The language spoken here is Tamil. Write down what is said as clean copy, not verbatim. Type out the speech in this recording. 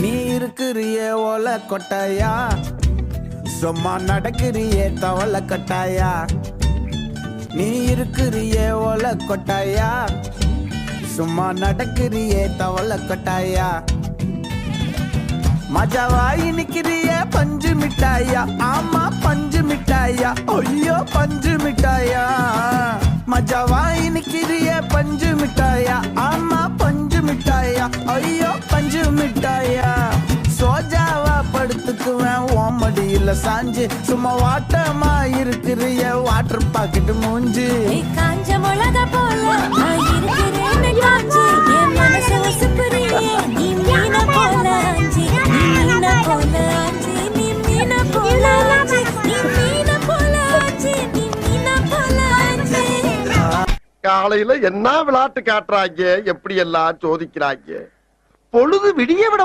நீ இருக்கிறிய ஓல கொட்டாயா, சும்மா நடக்கிறிய தவள கொட்டாயா. நீ இருக்கிறிய ஓல கொட்டாயா, சும்மா நடக்கிறிய தவள கொட்டாயா. மஜாவாய் நிக்கிறிய பஞ்சு மிட்டாயா, ஆமா பஞ்சு மிட்டாயா, ஐயோ பஞ்சு மிட்டாயா. மஜாவாய் நிக்கிறிய பஞ்சு மிட்டாயா, ஆமா பஞ்சு மிட்டாயா, ஐயோ பஞ்சு மிட்டாயா. சோஜாவா படுத்துக்குவேன் ஓமடியில சாஞ்சு, சும்மா வாட்டமா இருக்கிறிய வாட்டர் பாக்கெட் மூஞ்சி. காஞ்ச மிளகா போல நான் இருக்கிறேன்னு காஞ்சு, என் மனசை உசுப்புறியே நீ மீன போல ஆஞ்சி, நீ மீன போல ஆஞ்சி, நீ மீன போல ஆஞ்சி, நீ மீன போல ஆஞ்சி, நீ மீன போல ஆஞ்சி. காலையில என்ன விளையாட்டு காட்டுறாங்க, எப்படி எல்லாம் சோதிக்கிறாங்க. பொழுது விடிய விட